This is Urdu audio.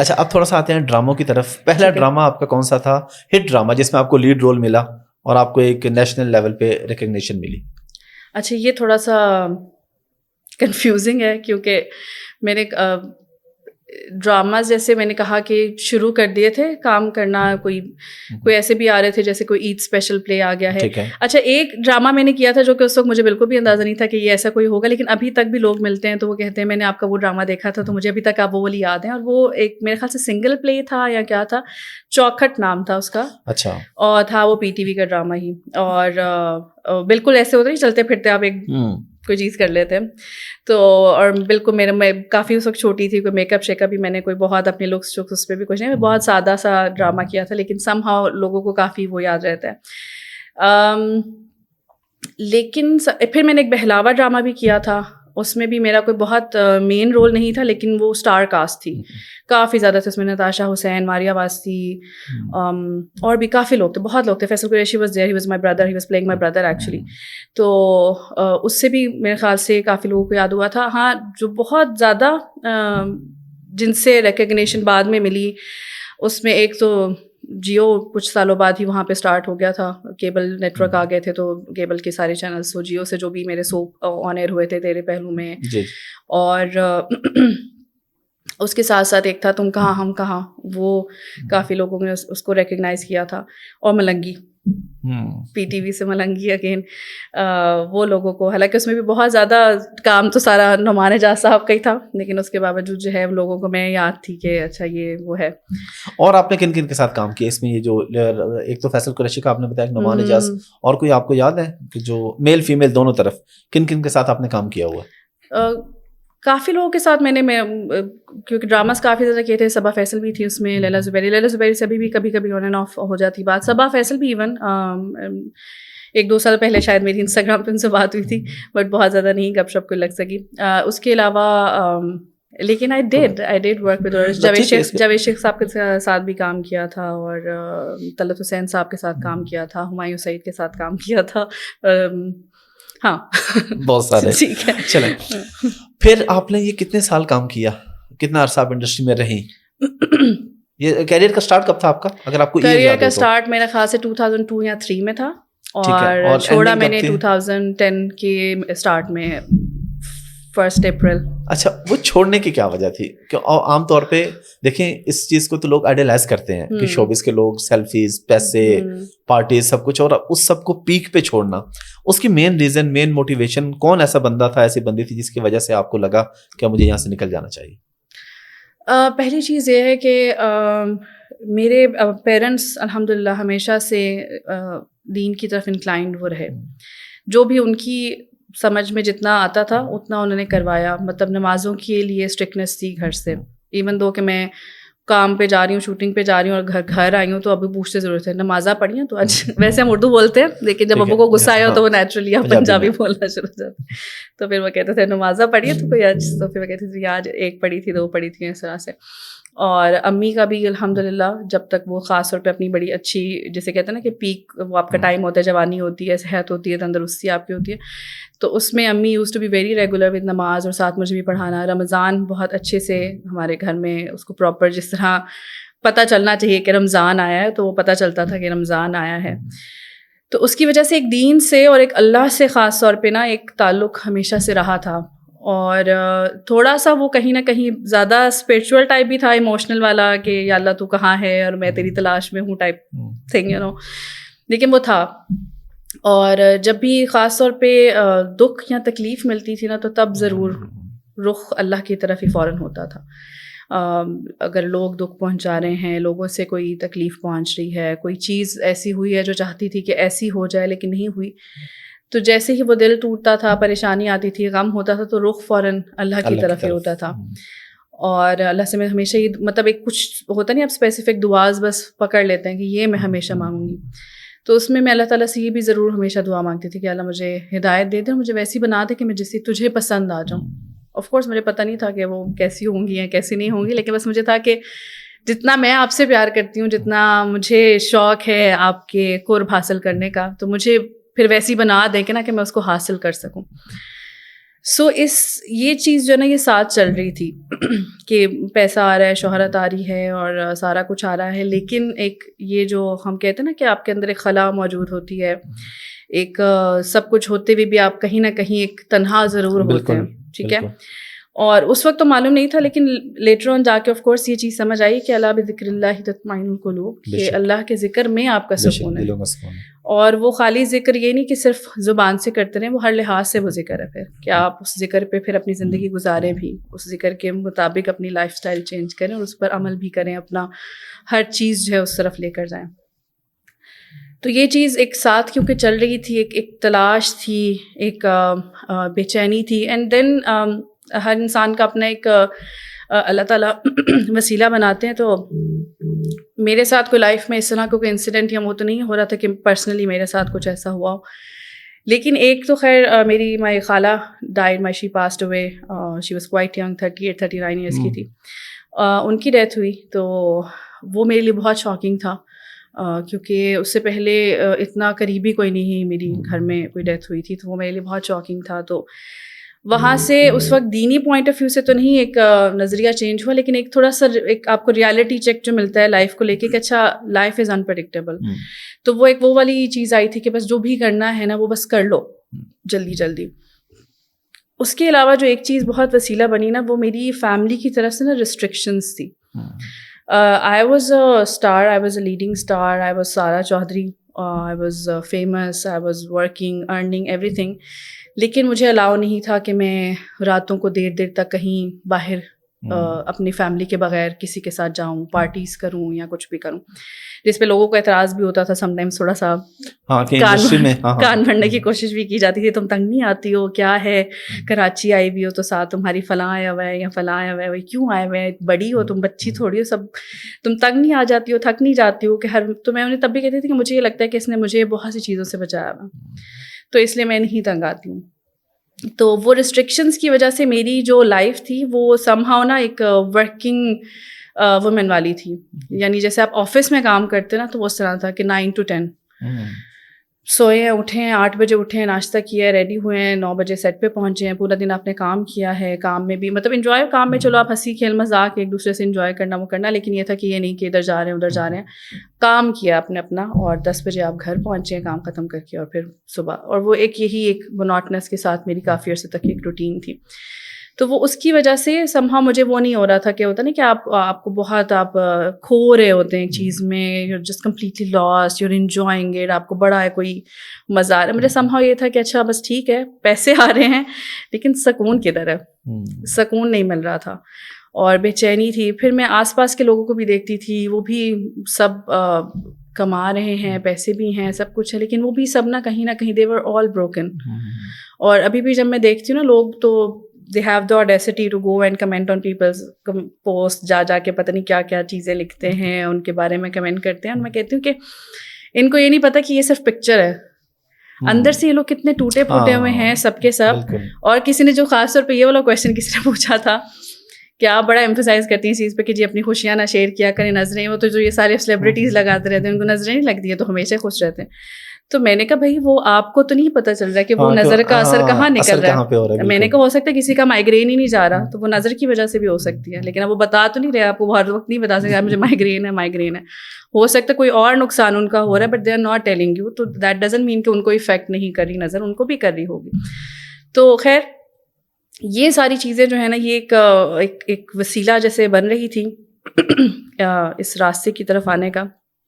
اچھا اب تھوڑا سا آتے ہیں ڈراموں کی طرف. پہلا ڈرامہ آپ کا کون سا تھا, ہٹ ڈرامہ جس میں آپ کو لیڈ رول ملا اور آپ کو ایک نیشنل لیول پہ ریکگنیشن ملی؟ اچھا یہ تھوڑا سا کنفیوزنگ ہے کیونکہ میں نے ڈراماز جیسے میں نے کہا کہ شروع کر دیے تھے کام کرنا, کوئی ایسے بھی آ رہے تھے جیسے کوئی عید اسپیشل پلے آ گیا ہے. اچھا ایک ڈرامہ میں نے کیا تھا جو کہ اس وقت مجھے بالکل بھی اندازہ نہیں تھا کہ یہ ایسا کوئی ہوگا, لیکن ابھی تک بھی لوگ ملتے ہیں تو وہ کہتے ہیں میں نے آپ کا وہ ڈرامہ دیکھا تھا, تو مجھے ابھی تک آپ وہ والی یاد ہیں. اور وہ ایک میرے خیال سے سنگل پلے تھا یا کیا تھا, چوکھٹ نام تھا اس کا. اچھا. اور تھا وہ PTV کا ڈرامہ ہی, اور بالکل ایسے ہوتا نہیں چلتے پھرتے آپ ایک کوئی چیز کر لیتے ہیں تو. اور بالکل میں کافی اس وقت چھوٹی تھی, کوئی میک اپ شیک اپ بھی میں نے کوئی بہت اپنے لکس اس پہ بھی کچھ نہیں, میں بہت سادہ سا ڈرامہ کیا تھا, لیکن سم ہاؤ لوگوں کو کافی وہ یاد رہتا ہے. لیکن پھر میں نے ایک بہلاوا ڈرامہ بھی کیا تھا, اس میں بھی میرا کوئی بہت مین رول نہیں تھا, لیکن وہ اسٹار کاسٹ تھی, کافی زیادہ تھے اس میں. نتاشا حسین, ماریا واسطی, اور بھی کافی لوگ تھے, بہت لوگ تھے. Faisal Qureshi was there, he was my brother, he was playing my brother actually. تو اس سے بھی میرے خیال سے کافی لوگوں کو یاد ہوا تھا. ہاں جو بہت زیادہ جن سے ریکگنیشن بعد میں ملی, اس میں ایک تو جیو کچھ سالوں بعد ہی وہاں پہ اسٹارٹ ہو گیا تھا, کیبل نیٹ ورک آ گئے تھے تو کیبل کے سارے چینلس, وہ جیو سے جو بھی میرے سوپ آن ایئر ہوئے تھے تیرے پہلو میں. اور اس کے ساتھ ساتھ ایک تھا تم کہاں ہم کہاں, وہ کافی لوگوں نے اس کو ریکگنائز کیا تھا. اور ملنگی, PTV سے ملنگی اگین, وہ لوگوں کو, حالانکہ اس میں بھی بہت زیادہ کام تو سارا نعمان اعجاز صاحب کا ہی تھا, لیکن اس کے باوجود جو ہے لوگوں کو میں یاد تھی کہ اچھا یہ وہ ہے. اور آپ نے کن کن کے ساتھ کام کیا اس میں؟ یہ جو ایک تو فیصل قریشی کا آپ نے بتایا, نعمان اعجاز, اور کوئی آپ کو یاد ہے کہ جو میل فیمیل دونوں طرف کن کن کے ساتھ آپ نے کام کیا ہوا؟ کافی لوگوں کے ساتھ میں نے کیونکہ ڈراماز کافی زیادہ کیے تھے. صبا فیصل بھی تھی اس میں, لیلا زبیری سے بھی کبھی کبھی آن اینڈ آف ہو جاتی بات. صبا فیصل بھی ایون 1-2 سال پہلے شاید میری انسٹاگرام پہ ان سے بات ہوئی تھی, بٹ بہت زیادہ نہیں گپ شپ کو لگ سکی. اس کے علاوہ لیکن I did work with Javed شیخ صاحب کے ساتھ بھی کام کیا تھا, اور طلعت حسین صاحب کے ساتھ کام کیا تھا, ہمایوں سعید کے ساتھ کام کیا تھا. ہاں بہت سارے. ٹھیک ہے چلیں. پھر آپ نے یہ کتنے سال کام کیا, کتنا عرصہ آپ انڈسٹری میں رہی؟ یہ کیریئر کا سٹارٹ کب تھا آپ کا, اگر آپ کو کیریئر کا سٹارٹ میرا خیال سے 2002 یا 3 میں تھا, اور چھوڑا میں نے 2010 کے سٹارٹ میں 1 اپریل. اچھا وہ چھوڑنے کی کیا وجہ تھی؟ کہ عام طور پہ دیکھیں اس چیز کو تو لوگ آئیڈیلائز کرتے ہیں کہ شوبز کے لوگ سیلفیز, پیسے, پارٹیز, سب کچھ, اور اس سب کو پیک پہ چھوڑنا, اس کی مین ریزن, مین موٹیویشن, کون ایسا بندہ تھا, ایسی بندی تھی جس کی وجہ سے آپ کو لگا کہ مجھے یہاں سے نکل جانا چاہیے؟ پہلی چیز یہ ہے کہ میرے پیرنٹس الحمدللہ ہمیشہ سے دین کی طرف انکلائنڈ وہ رہے. جو بھی ان کی سمجھ میں جتنا آتا تھا اتنا انہوں نے کروایا. مطلب نمازوں کے لیے اسٹرکٹنیس تھی گھر سے, ایون دو کہ میں کام پہ جا رہی ہوں, شوٹنگ پہ جا رہی ہوں, اور گھر آئی ہوں تو ابھی پوچھتے ضرورت ہے نمازہ پڑھی ہیں تو آج. ویسے ہم اردو بولتے ہیں, لیکن جب ابو کو غصہ آیا ہو تو وہ نیچرلی آپ پنجابی بولنا شروع ہو جاتے ہیں. تو پھر وہ کہتے تھے نمازہ پڑھی ہے تو کوئی آج, تو پھر وہ کہتے تھے آج 1 پڑھی تھی 2 پڑھی تھی, اس طرح سے. اور امی کا بھی الحمدللہ جب تک وہ خاص طور پہ اپنی بڑی اچھی, جسے کہتے ہیں نا کہ پیک, وہ آپ کا ٹائم ہوتا ہے, جوانی ہوتی ہے, صحت ہوتی ہے, تندرستی آپ کی ہوتی ہے, تو اس میں امی use to be very regular with نماز, اور ساتھ مجھے بھی پڑھانا. رمضان بہت اچھے سے ہمارے گھر میں اس کو پراپر, جس طرح پتہ چلنا چاہیے کہ رمضان آیا ہے تو وہ پتہ چلتا تھا کہ رمضان آیا ہے. تو اس کی وجہ سے ایک دین سے اور ایک اللہ سے خاص طور پہ نا ایک تعلق ہمیشہ سے رہا تھا. اور تھوڑا سا وہ کہیں نہ کہیں زیادہ اسپریچول ٹائپ بھی تھا, ایموشنل والا کہ یا اللہ تو کہاں ہے اور میں تیری تلاش میں ہوں ٹائپ تھنگ, یو نو. لیکن وہ تھا. اور جب بھی خاص طور پہ دکھ یا تکلیف ملتی تھی نا تو تب ضرور رخ اللہ کی طرف ہی فوراً ہوتا تھا. اگر لوگ دکھ پہنچا رہے ہیں, لوگوں سے کوئی تکلیف پہنچ رہی ہے, کوئی چیز ایسی ہوئی ہے جو چاہتی تھی کہ ایسی ہو جائے لیکن نہیں ہوئی, تو جیسے ہی وہ دل ٹوٹتا تھا, پریشانی آتی تھی, غم ہوتا تھا, تو رخ فوراً اللہ کی طرف ہی ہوتا تھا. اور اللہ سے میں ہمیشہ ہی, مطلب ایک کچھ ہوتا نہیں, آپ اسپیسیفک دعاز بس پکڑ لیتے ہیں کہ یہ میں ہمیشہ مانگوں گی. تو اس میں اللہ تعالیٰ سے یہ بھی ضرور ہمیشہ دعا مانگتی تھی کہ اللہ مجھے ہدایت دے دے, مجھے ویسی بنا دے کہ میں جیسی تجھے پسند آ جاؤں. آف کورس مجھے پتہ نہیں تھا کہ وہ کیسی ہوں گی یا کیسی نہیں ہوں گی, لیکن بس مجھے تھا کہ جتنا میں آپ سے پیار کرتی ہوں, جتنا مجھے شوق ہے آپ کے قرب حاصل کرنے کا, تو مجھے پھر ویسی بنا دیں کہ نا کہ میں اس کو حاصل کر سکوں. سو یہ چیز جو ہے نا یہ ساتھ چل رہی تھی کہ پیسہ آ رہا ہے, شہرت آ رہی ہے اور سارا کچھ آ رہا ہے, لیکن ایک یہ جو ہم کہتے ہیں نا کہ آپ کے اندر ایک خلا موجود ہوتی ہے, ایک سب کچھ ہوتے ہوئے بھی آپ کہیں نہ کہیں ایک تنہا ضرور ہوتے ہیں, ٹھیک ہے. اور اس وقت تو معلوم نہیں تھا, لیکن لیٹر آن جا کے آف کورس یہ چیز سمجھ آئی کہ اللہ بذکر اللہ تطمئن القلوب, کہ اللہ کے ذکر میں آپ کا سکون ہے. اور وہ خالی ذکر یہ نہیں کہ صرف زبان سے کرتے رہیں, وہ ہر لحاظ سے وہ ذکر ہے پھر کہ آپ اس ذکر پہ پھر اپنی زندگی گزاریں بھی, اس ذکر کے مطابق اپنی لائف سٹائل چینج کریں اور اس پر عمل بھی کریں, اپنا ہر چیز جو ہے اس طرف لے کر جائیں. تو یہ چیز ایک ساتھ کیونکہ چل رہی تھی, ایک تلاش تھی, ایک بے چینی تھی. اینڈ دین ہر انسان کا اپنا ایک اللہ تعالیٰ وسیلہ بناتے ہیں. تو میرے ساتھ کوئی لائف میں اس طرح کوئی انسیڈنٹ یا وہ تو نہیں ہو رہا تھا کہ پرسنلی میرے ساتھ کچھ ایسا ہوا ہو, لیکن ایک تو خیر میری مائی خالہ died, my she passed away, she was quite young, 38-39 years کی تھی. ان کی ڈیتھ ہوئی تو وہ میرے لیے بہت شاکنگ تھا, کیونکہ اس سے پہلے اتنا قریبی کوئی نہیں میری گھر میں کوئی ڈیتھ ہوئی تھی, تو وہ میرے لیے بہت شاکنگ تھا. تو وہاں سے اس وقت دینی پوائنٹ آف ویو سے تو نہیں ایک نظریہ چینج ہوا, لیکن ایک تھوڑا سا ایک آپ کو ریالٹی چیک جو ملتا ہے لائف کو لے کے کہ اچھا لائف از انپریڈکٹیبل. تو وہ ایک وہ والی چیز آئی تھی کہ بس جو بھی کرنا ہے نا وہ بس کر لو جلدی جلدی. اس کے علاوہ جو ایک چیز بہت وسیلہ بنی نا, وہ میری فیملی کی طرف سے نا ریسٹرکشنز تھی. I was a star, I was a leading star, I was Sara Chaudhary, I was famous, I was working, earning everything. لیکن مجھے الاؤ نہیں تھا کہ میں راتوں کو دیر دیر تک کہیں باہر اپنی فیملی کے بغیر کسی کے ساتھ جاؤں, پارٹیز کروں یا کچھ بھی کروں, جس پہ لوگوں کو اعتراض بھی ہوتا تھا سم ٹائمس, تھوڑا سا کان بھرنے کی کوشش بھی کی جاتی تھی, تم تنگ نہیں آتی ہو, کیا ہے کراچی آئی بھی ہو تو ساتھ تمہاری فلاں آیا ہوا ہے یا فلاں آیا ہوا ہے, کیوں آئے ہوئے ہیں, بڑی ہو تم, بچی تھوڑی ہو, سب تم تنگ نہیں آ جاتی ہو, تھک نہیں جاتی ہو کہ تو میں انہیں تب بھی کہتی تھی کہ مجھے یہ لگتا ہے کہ اس نے مجھے بہت سی چیزوں سے بچایا ہوا, تو اس لیے میں نہیں تنگ آتی ہوں. تو وہ ریسٹرکشنس کی وجہ سے میری جو لائف تھی وہ سم ہاؤ نا ایک ورکنگ وومن والی تھی, یعنی جیسے آپ آفس میں کام کرتے نا تو وہ اس طرح تھا کہ 9 to 10 سوئے, اٹھیں 8 بجے اٹھیں, ناشتہ کیا ہے, ریڈی ہوئے ہیں, 9 بجے سیٹ پہ پہنچے ہیں, پورا دن آپ نے کام کیا ہے, کام میں بھی مطلب انجوائے, کام میں چلو آپ ہنسی کھیل مذاق ایک دوسرے سے انجوائے کرنا وہ کرنا, لیکن یہ تھا کہ یہ نہیں کہ ادھر جا رہے ہیں ادھر جا رہے ہیں, کام کیا آپ نے اپنا, اور 10 بجے آپ گھر پہنچے ہیں کام ختم کر کے, اور پھر صبح, اور وہ ایک یہی ایک مونوٹنس کے ساتھ میری کافی عرصے تک ایک روٹین تھی. تو وہ اس کی وجہ سے سمہا مجھے وہ نہیں ہو رہا تھا کہ ہوتا نا کہ آپ کو بہت آپ کھو رہے ہوتے ہیں ایک چیز میں, you just completely last, you enjoying it, آپ کو بڑا ہے کوئی مزہ آ رہا ہے. مجھے سمہا یہ تھا کہ اچھا بس ٹھیک ہے پیسے آ رہے ہیں لیکن سکون کدھر ہے, سکون نہیں مل رہا تھا اور بے چینی تھی. پھر میں آس پاس کے لوگوں کو بھی دیکھتی تھی, وہ بھی سب کما رہے ہیں, پیسے بھی ہیں, سب کچھ ہے, لیکن وہ بھی سب نہ کہیں they were all broken. اور ابھی بھی جب میں دیکھتی ہوں نا لوگ تو they have the audacity to go and comment on people's post, جا کے پتہ نہیں کیا کیا چیزیں لکھتے ہیں, ان کے بارے میں کمنٹ کرتے ہیں, اور میں کہتی ہوں کہ ان کو یہ نہیں پتا کہ یہ صرف پکچر ہے, اندر سے یہ لوگ کتنے ٹوٹے پھوٹے ہوئے ہیں سب کے سب. اور کسی نے جو خاص طور پہ یہ والا کویشچن کسی نے پوچھا تھا کہ آپ بڑا ایمفسائز کرتی ہیں اس چیز پہ کہ جی اپنی خوشیاں نہ شیئر کیا کریں, نظریں, وہ تو جو یہ سارے سیلیبریٹیز لگاتے رہتے ہیں ان کو نظریں نہیں لگتی ہیں تو ہمیشہ خوش رہتے ہیں. تو میں نے کہا بھائی وہ آپ کو تو نہیں پتہ چل رہا کہ وہ نظر کا اثر کہاں نکل رہا ہے. میں نے کہا ہو سکتا ہے کسی کا مائیگرین ہی نہیں جا رہا, تو وہ نظر کی وجہ سے بھی ہو سکتی ہے, لیکن اب وہ بتا تو نہیں رہے, آپ کو ہر وقت نہیں بتا سکتے مجھے مائیگرین ہے, ہو سکتا ہے کوئی اور نقصان ان کا ہو رہا ہے, but they are not telling you. تو دیٹ ڈزنٹ مین کہ ان کو افیکٹ نہیں کر رہی نظر, ان کو بھی کر رہی ہوگی. تو خیر یہ ساری چیزیں جو ہے نا یہ ایک وسیلہ جیسے بن رہی تھی اس راستے کی طرف آنے کا.